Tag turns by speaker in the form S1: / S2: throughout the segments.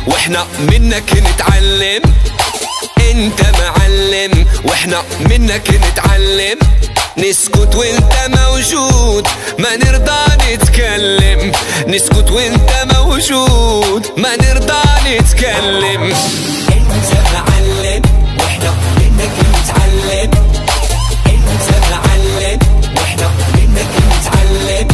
S1: واحنا منك نتعلم. انت معلم واحنا منك نتعلم. نسكت وانت موجود ما نرضى نتكلم. نسكت وانت موجود ما نرضى نتكلم.
S2: انت معلم واحنا منك نتعلم. انت معلم واحنا منك نتعلم.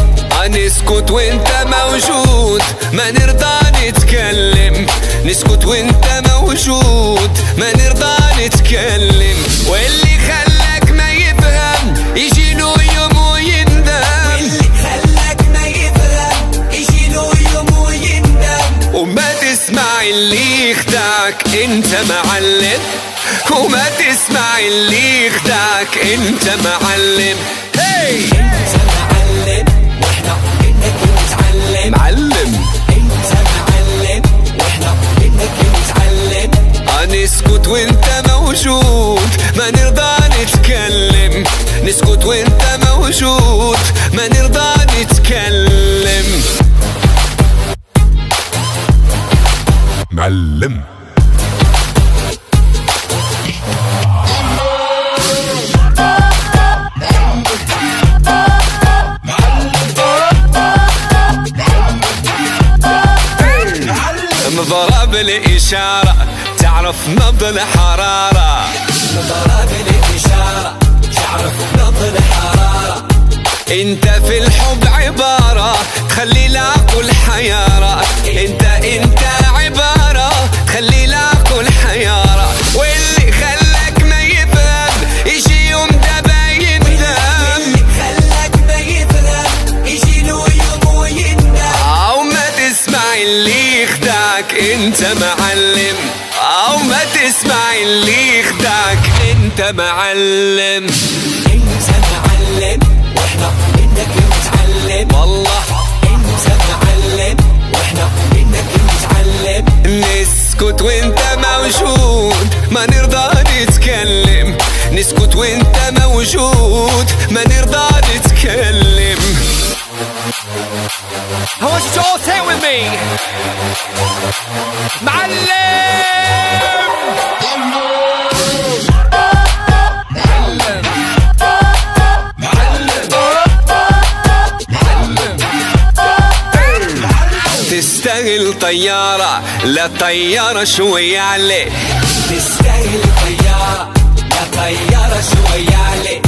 S1: نسكت وانت موجود ما نرضى نتكلم. نسكت وانت موجود ما نرضى نتكلم. واللي خلاك ما يفهم يجي له يوم ويندم.
S2: واللي خلاك ما يفهم يجي له يوم ويندم.
S1: وما تسمع اللي يخدعك انت معلم. وما تسمع اللي يخدعك انت معلم. هي
S2: انت معلم واحنا منك نتعلم.
S1: معلم
S2: انت معلم واحنا منك نتعلم.
S1: نسكت وانت موجود ما نرضى نتكلم. نسكت وانت موجود ما نرضى نتكلم. معلم مضرب الإشارة تعرف نبض الحرارة.
S2: مضرب الإشارة تعرف نبض الحرارة.
S1: انت في الحب عبارة تخلي العقل حيارة. انت عبارة تخلي العقل حيارة. واللي خلاك ما يفهم يجي يوم دابا يندم.
S2: واللي خلاك ما يفهم يجي له يوم ويندم.
S1: او ما تسمع اللي يخدعك انت معلم. او ما تسمع اللي يخدعك انت معلم.
S2: انت معلم واحنا منك نتعلم.
S1: والله
S2: انت معلم واحنا منك نتعلم.
S1: نسكت وانت موجود ما نرضى نتكلم. نسكت وانت موجود ما نرضى نتكلم. I want you to all say it with me. معلم تستاهل طيارة لا طيارة شوية عليك.
S2: تستاهل طيارة لا طيارة شوية عليك.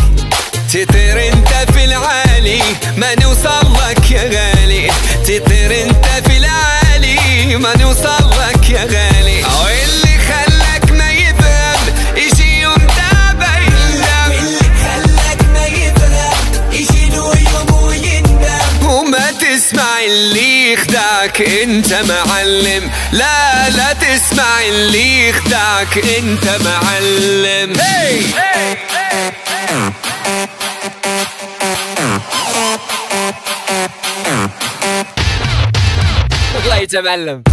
S1: تطير انت في العالي ما نوصل لك يا غالي. تطير انت في العالي ما نوصل لك يا غالي. واللي خلاك ما يفهم يجي يوم دابا يندم.
S2: واللي خلاك ما يفهم يجي له يوم ويندم.
S1: وما تسمع اللي يخدعك انت معلم. لا تسمع اللي يخدعك انت معلم.
S3: الله يتمعلم.